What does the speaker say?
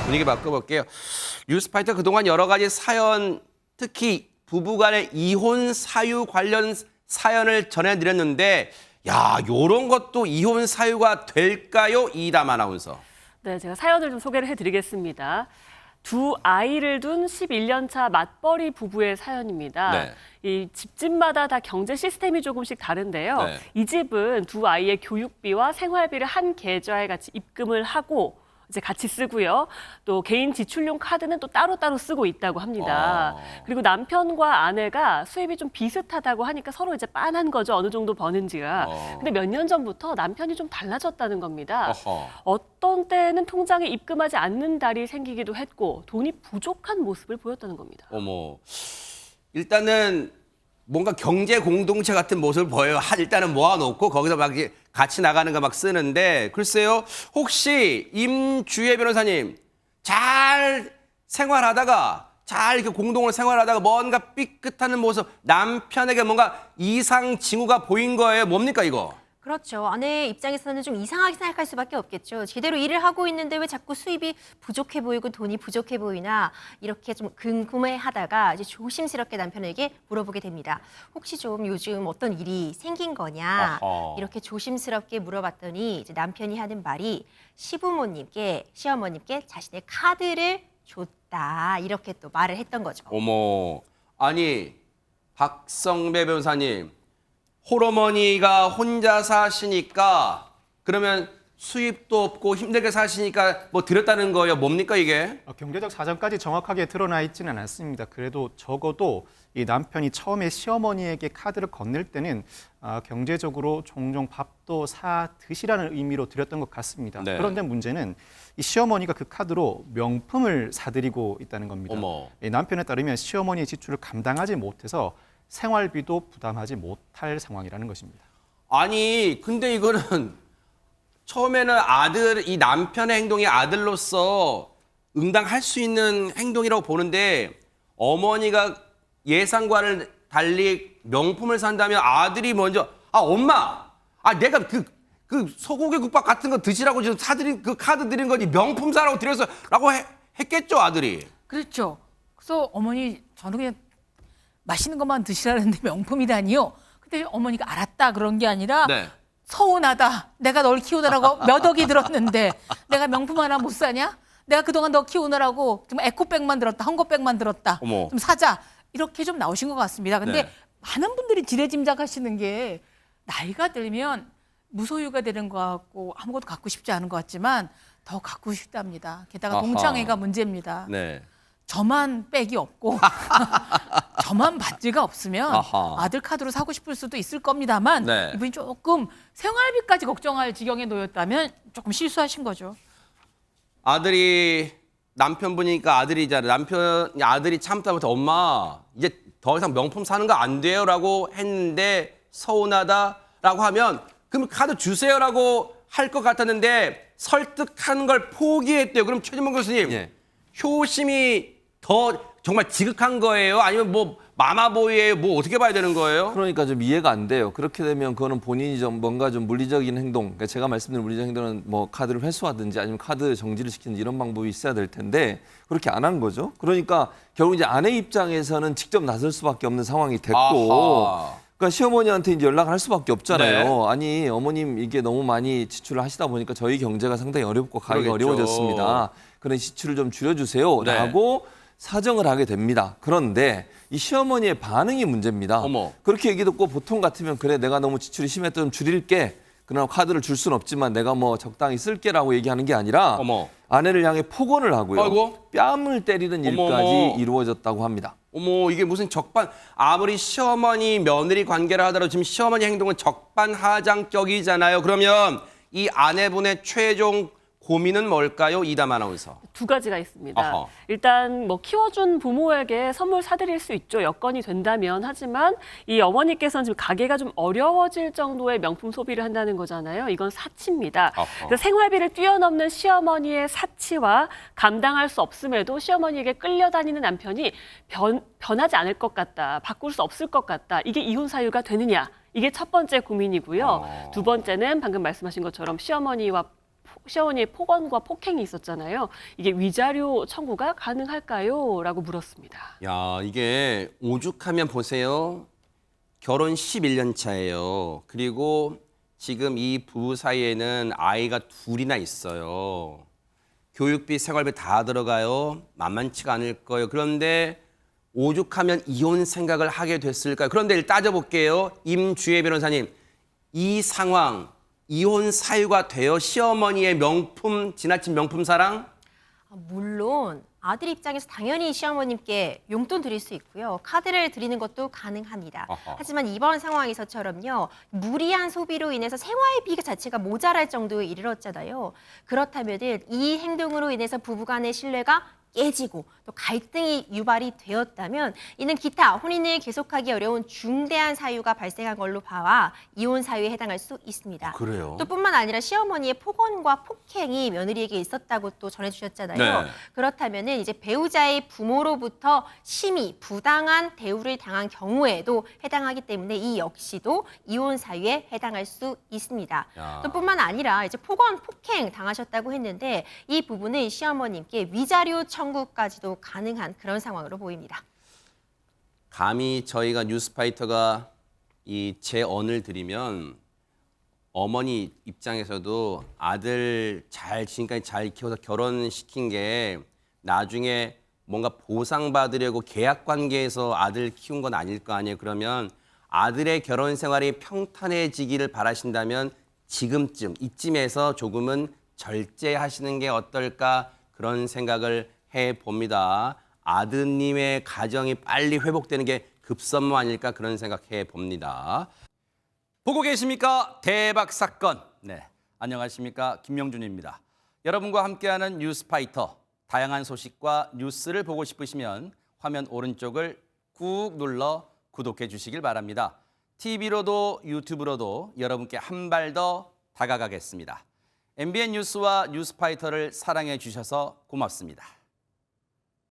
분위기 바꿔볼게요. 뉴스파이터 그동안 여러 가지 사연, 특히 부부간의 이혼 사유 관련 사연을 전해드렸는데 야, 요런 것도 이혼 사유가 될까요? 이담 아나운서. 네, 제가 사연을 좀 소개를 해드리겠습니다. 두 아이를 둔 11년 차 맞벌이 부부의 사연입니다. 네. 이 집집마다 다 경제 시스템이 조금씩 다른데요. 네. 이 집은 두 아이의 교육비와 생활비를 한 계좌에 같이 입금을 하고 이제 같이 쓰고요. 또 개인 지출용 카드는 또 따로따로 쓰고 있다고 합니다. 그리고 남편과 아내가 수입이 좀 비슷하다고 하니까 서로 이제 빤한 거죠. 어느 정도 버는지가. 근데 몇 년 전부터 남편이 좀 달라졌다는 겁니다. 어떤 때는 통장에 입금하지 않는 달이 생기기도 했고 돈이 부족한 모습을 보였다는 겁니다. 어머, 일단은 뭔가 경제 공동체 같은 모습을 보여요. 일단은 모아놓고 거기서 막 이렇게 같이 나가는 거 막 쓰는데 글쎄요. 혹시 임주혜 변호사님 잘 생활하다가 잘 이렇게 공동으로 생활하다가 뭔가 삐끗하는 모습 남편에게 뭔가 이상 징후가 보인 거예요. 뭡니까 이거? 그렇죠. 아내 입장에서는 좀 이상하게 생각할 수밖에 없겠죠. 제대로 일을 하고 있는데 왜 자꾸 수입이 부족해 보이고 돈이 부족해 보이나 이렇게 좀 궁금해하다가 이제 조심스럽게 남편에게 물어보게 됩니다. 혹시 좀 요즘 어떤 일이 생긴 거냐 이렇게 조심스럽게 물어봤더니 이제 남편이 하는 말이 시어머님께 자신의 카드를 줬다 이렇게 또 말을 했던 거죠. 어머, 아니 박성배 변호사님. 홀어머니가 혼자 사시니까 그러면 수입도 없고 힘들게 사시니까 뭐 드렸다는 거예요. 뭡니까 이게? 경제적 사정까지 정확하게 드러나 있지는 않습니다. 그래도 적어도 이 남편이 처음에 시어머니에게 카드를 건넬 때는 경제적으로 종종 밥도 사 드시라는 의미로 드렸던 것 같습니다. 네. 그런데 문제는 이 시어머니가 그 카드로 명품을 사드리고 있다는 겁니다. 어머. 이 남편에 따르면 시어머니의 지출을 감당하지 못해서 생활비도 부담하지 못할 상황이라는 것입니다. 아니 근데 이거는 처음에는 이 남편의 행동이 아들로서 응당할 수 있는 행동이라고 보는데 어머니가 예상과는 달리 명품을 산다면 아들이 먼저 엄마 내가 그 소고기 국밥 같은 거 드시라고 지금 사드린 그 카드 드린 거지 명품 사라고 드려서라고 했겠죠 아들이. 그렇죠. 그래서 어머니 저는 그냥 맛있는 것만 드시라는데 명품이다니요. 근데 어머니가 알았다 그런 게 아니라 네. 서운하다. 내가 널 키우느라고 몇 억이 들었는데 내가 명품 하나 못 사냐? 내가 그동안 너 키우느라고 좀 에코백만 들었다. 헝거백만 들었다. 어머. 좀 사자. 이렇게 좀 나오신 것 같습니다. 근데 네. 많은 분들이 지레짐작하시는 게 나이가 들면 무소유가 되는 것 같고 아무것도 갖고 싶지 않은 것 같지만 더 갖고 싶답니다. 게다가 아하. 동창회가 문제입니다. 네. 저만 백이 없고 저만 반지가 없으면 아하. 아들 카드로 사고 싶을 수도 있을 겁니다만 네. 이분이 조금 생활비까지 걱정할 지경에 놓였다면 조금 실수하신 거죠. 아들이 남편분이니까 아들이잖아요. 아들이 참다 못해 엄마 이제 더 이상 명품 사는 거 안 돼요라고 했는데 서운하다라고 하면 그럼 카드 주세요라고 할 것 같았는데 설득하는 걸 포기했대요. 그럼 최진봉 교수님 예. 효심이 더 정말 지극한 거예요? 아니면 뭐 마마보이예요? 뭐 어떻게 봐야 되는 거예요? 그러니까 좀 이해가 안 돼요. 그렇게 되면 그거는 본인이 좀 뭔가 좀 물리적인 행동, 그러니까 제가 말씀드린 물리적 행동은 뭐 카드를 회수하든지 아니면 카드 정지를 시키든지 이런 방법이 있어야 될 텐데 그렇게 안 한 거죠. 그러니까 결국 이제 아내 입장에서는 직접 나설 수밖에 없는 상황이 됐고, 아하. 그러니까 시어머니한테 이제 연락을 할 수밖에 없잖아요. 네. 아니 어머님 이게 너무 많이 지출을 하시다 보니까 저희 경제가 상당히 어렵고 가기가 그러겠죠. 어려워졌습니다. 그런 지출을 좀 줄여주세요라고 사정을 하게 됩니다. 그런데 이 시어머니의 반응이 문제입니다. 어머. 그렇게 얘기 듣고 보통 같으면 그래 내가 너무 지출이 심했다 좀 줄일게. 그러나 카드를 줄 수는 없지만 내가 뭐 적당히 쓸게라고 얘기하는 게 아니라 어머. 아내를 향해 폭언을 하고요. 아이고. 뺨을 때리는 어머, 일까지 어머. 이루어졌다고 합니다. 어머 이게 무슨 아무리 시어머니 며느리 관계를 하더라도 지금 시어머니 행동은 적반하장격이잖아요. 그러면 이 아내분의 최종 고민은 뭘까요? 이담 아나운서. 두 가지가 있습니다. 아하. 일단 뭐 키워준 부모에게 선물 사드릴 수 있죠. 여건이 된다면. 하지만 이 어머니께서는 지금 가게가 좀 어려워질 정도의 명품 소비를 한다는 거잖아요. 이건 사치입니다. 그래서 생활비를 뛰어넘는 시어머니의 사치와 감당할 수 없음에도 시어머니에게 끌려다니는 남편이 변하지 않을 것 같다. 바꿀 수 없을 것 같다. 이게 이혼 사유가 되느냐. 이게 첫 번째 고민이고요. 두 번째는 방금 말씀하신 것처럼 시어머니와 시어머니의 폭언과 폭행이 있었잖아요. 이게 위자료 청구가 가능할까요? 라고 물었습니다. 야, 이게 오죽하면 보세요. 결혼 11년 차예요. 그리고 지금 이 부부 사이에는 아이가 둘이나 있어요. 교육비, 생활비 다 들어가요. 만만치가 않을 거예요. 그런데 오죽하면 이혼 생각을 하게 됐을까요? 그런데 따져볼게요. 임주혜 변호사님, 이 상황, 이혼 사유가 되어 시어머니의 명품, 지나친 명품 사랑? 물론 아들 입장에서 당연히 시어머님께 용돈 드릴 수 있고요. 카드를 드리는 것도 가능합니다. 어허. 하지만 이번 상황에서처럼요. 무리한 소비로 인해서 생활비 자체가 모자랄 정도에 이르렀잖아요. 그렇다면 이 행동으로 인해서 부부간의 신뢰가 깨지고 또 갈등이 유발이 되었다면 이는 기타 혼인을 계속하기 어려운 중대한 사유가 발생한 걸로 봐와 이혼 사유에 해당할 수 있습니다. 그래요? 또 뿐만 아니라 시어머니의 폭언과 폭행이 며느리에게 있었다고 또 전해주셨잖아요. 네. 그렇다면은 이제 배우자의 부모로부터 심히 부당한 대우를 당한 경우에도 해당하기 때문에 이 역시도 이혼 사유에 해당할 수 있습니다. 야. 또 뿐만 아니라 이제 폭언, 폭행 당하셨다고 했는데 이 부분은 시어머님께 위자료 청구까지도 가능한 그런 상황으로 보입니다. 감히 저희가 뉴스파이터가 이 제언을 드리면 어머니 입장에서도 아들 지금까지 잘 키워서 결혼시킨 게 나중에 뭔가 보상받으려고 계약 관계에서 아들 키운 건 아닐 거 아니에요. 그러면 아들의 결혼 생활이 평탄해지기를 바라신다면 지금쯤 이쯤에서 조금은 절제하시는 게 어떨까 그런 생각을 해봅니다. 아드님의 가정이 빨리 회복되는 게 급선무 아닐까 그런 생각해 봅니다. 보고 계십니까? 대박 사건. 네, 안녕하십니까? 김명준입니다. 여러분과 함께하는 뉴스파이터. 다양한 소식과 뉴스를 보고 싶으시면 화면 오른쪽을 꾹 눌러 구독해 주시길 바랍니다. TV로도 유튜브로도 여러분께 한 발 더 다가가겠습니다. MBN 뉴스와 뉴스파이터를 사랑해 주셔서 고맙습니다.